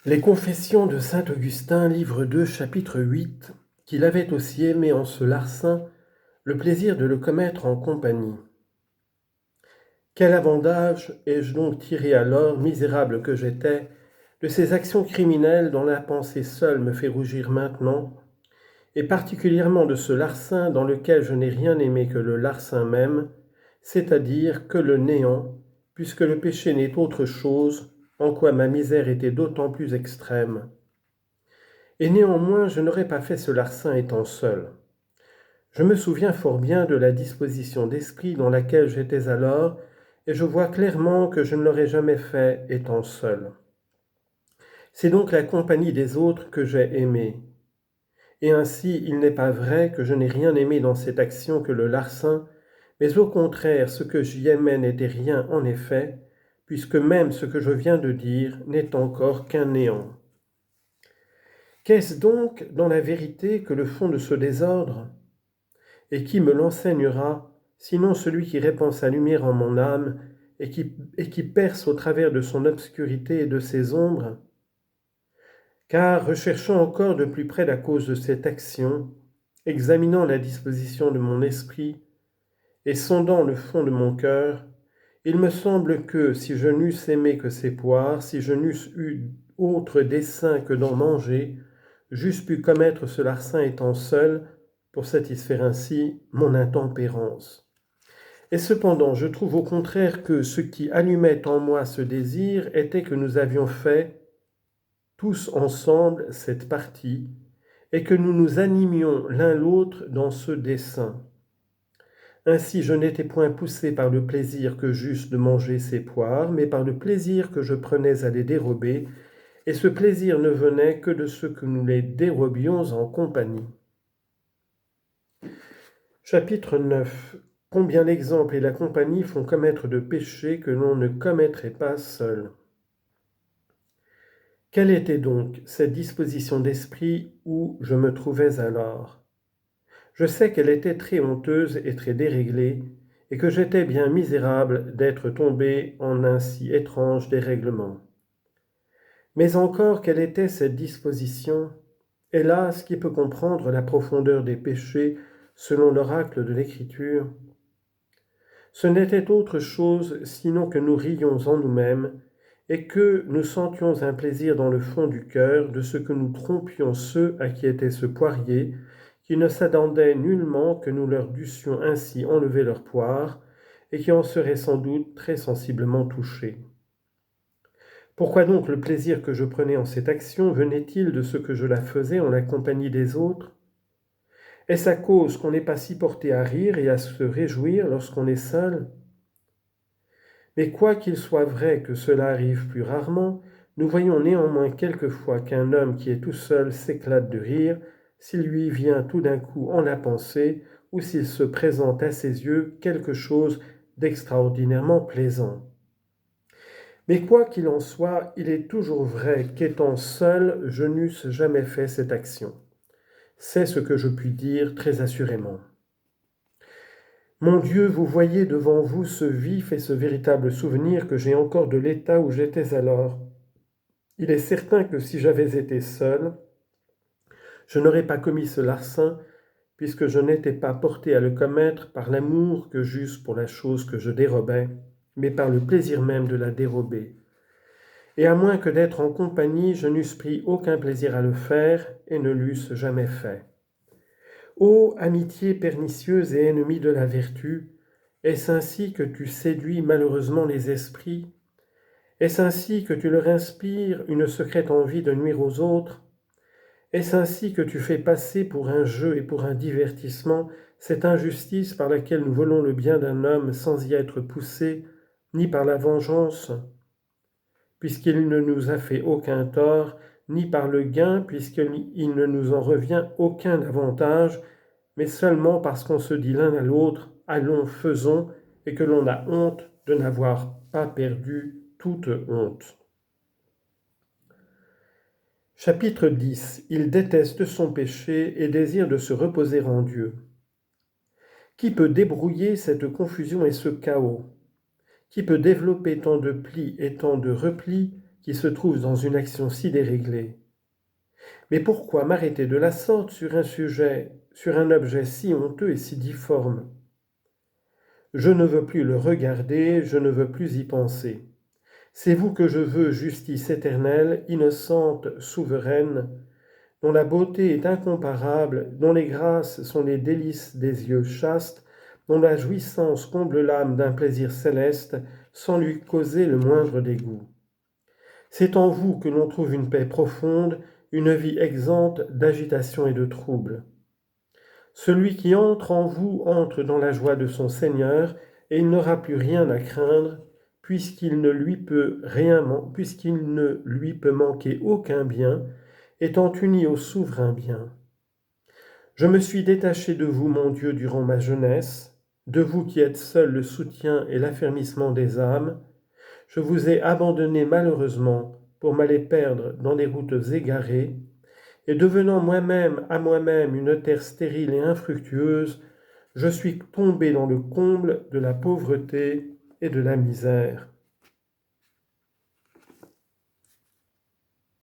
Les Confessions de saint Augustin, livre 2, chapitre 8, qu'il avait aussi aimé en ce larcin le plaisir de le commettre en compagnie. Quel avantage ai-je donc tiré alors, misérable que j'étais, de ces actions criminelles dont la pensée seule me fait rougir maintenant, et particulièrement de ce larcin dans lequel je n'ai rien aimé que le larcin même, c'est-à-dire que le néant, puisque le péché n'est autre chose, en quoi ma misère était d'autant plus extrême. Et néanmoins je n'aurais pas fait ce larcin étant seul. Je me souviens fort bien de la disposition d'esprit dans laquelle j'étais alors, et je vois clairement que je ne l'aurais jamais fait étant seul. C'est donc la compagnie des autres que j'ai aimée. Et ainsi il n'est pas vrai que je n'ai rien aimé dans cette action que le larcin, mais au contraire ce que j'y aimais n'était rien en effet, puisque même ce que je viens de dire n'est encore qu'un néant. Qu'est-ce donc dans la vérité que le fond de ce désordre? Et qui me l'enseignera, sinon celui qui répand sa lumière en mon âme et qui perce au travers de son obscurité et de ses ombres? Car, recherchant encore de plus près la cause de cette action, examinant la disposition de mon esprit et sondant le fond de mon cœur, il me semble que, si je n'eusse aimé que ces poires, si je n'eusse eu autre dessein que d'en manger, j'eusse pu commettre ce larcin étant seul, pour satisfaire ainsi mon intempérance. Et cependant, je trouve au contraire que ce qui allumait en moi ce désir était que nous avions fait, tous ensemble, cette partie, et que nous nous animions l'un l'autre dans ce dessein. Ainsi je n'étais point poussé par le plaisir que j'eusse de manger ces poires, mais par le plaisir que je prenais à les dérober, et ce plaisir ne venait que de ce que nous les dérobions en compagnie. Chapitre 9. Combien l'exemple et la compagnie font commettre de péchés que l'on ne commettrait pas seul. Quelle était donc cette disposition d'esprit où je me trouvais alors? Je sais qu'elle était très honteuse et très déréglée, et que j'étais bien misérable d'être tombé en un si étrange dérèglement. Mais encore quelle était cette disposition? Hélas, qui peut comprendre la profondeur des péchés selon l'oracle de l'Écriture? Ce n'était autre chose sinon que nous rions en nous-mêmes et que nous sentions un plaisir dans le fond du cœur de ce que nous trompions ceux à qui était ce poirier, qui ne s'attendaient nullement que nous leur dussions ainsi enlever leur poire, et qui en seraient sans doute très sensiblement touchés. Pourquoi donc le plaisir que je prenais en cette action venait-il de ce que je la faisais en la compagnie des autres? Est-ce à cause qu'on n'est pas si porté à rire et à se réjouir lorsqu'on est seul? Mais quoiqu'il soit vrai que cela arrive plus rarement, nous voyons néanmoins quelquefois qu'un homme qui est tout seul s'éclate de rire s'il lui vient tout d'un coup en la pensée ou s'il se présente à ses yeux quelque chose d'extraordinairement plaisant. Mais quoi qu'il en soit, il est toujours vrai qu'étant seul, je n'eusse jamais fait cette action. C'est ce que je puis dire très assurément. Mon Dieu, vous voyez devant vous ce vif et ce véritable souvenir que j'ai encore de l'état où j'étais alors. Il est certain que si j'avais été seul, je n'aurais pas commis ce larcin, puisque je n'étais pas porté à le commettre par l'amour que j'eusse pour la chose que je dérobais, mais par le plaisir même de la dérober. Et à moins que d'être en compagnie, je n'eusse pris aucun plaisir à le faire et ne l'eusse jamais fait. Ô amitié pernicieuse et ennemie de la vertu, est-ce ainsi que tu séduis malheureusement les esprits? Est-ce ainsi que tu leur inspires une secrète envie de nuire aux autres? Est-ce ainsi que tu fais passer pour un jeu et pour un divertissement cette injustice par laquelle nous volons le bien d'un homme sans y être poussés, ni par la vengeance, puisqu'il ne nous a fait aucun tort, ni par le gain, puisqu'il ne nous en revient aucun avantage, mais seulement parce qu'on se dit l'un à l'autre, allons, faisons, et que l'on a honte de n'avoir pas perdu toute honte. Chapitre 10. Il déteste son péché et désire de se reposer en Dieu. Qui peut débrouiller cette confusion et ce chaos? Qui peut développer tant de plis et tant de replis, qui se trouve dans une action si déréglée. Mais pourquoi m'arrêter de la sorte sur un sujet, sur un objet si honteux et si difforme? Je ne veux plus le regarder, je ne veux plus y penser. C'est vous que je veux, justice éternelle, innocente, souveraine, dont la beauté est incomparable, dont les grâces sont les délices des yeux chastes, dont la jouissance comble l'âme d'un plaisir céleste, sans lui causer le moindre dégoût. C'est en vous que l'on trouve une paix profonde, une vie exempte d'agitation et de trouble. Celui qui entre en vous entre dans la joie de son Seigneur, et il n'aura plus rien à craindre, puisqu'il ne lui peut manquer aucun bien, étant uni au souverain bien. Je me suis détaché de vous, mon Dieu, durant ma jeunesse, de vous qui êtes seul le soutien et l'affermissement des âmes. Je vous ai abandonné malheureusement pour m'aller perdre dans des routes égarées, et devenant moi-même à moi-même une terre stérile et infructueuse, je suis tombé dans le comble de la pauvreté et de la misère.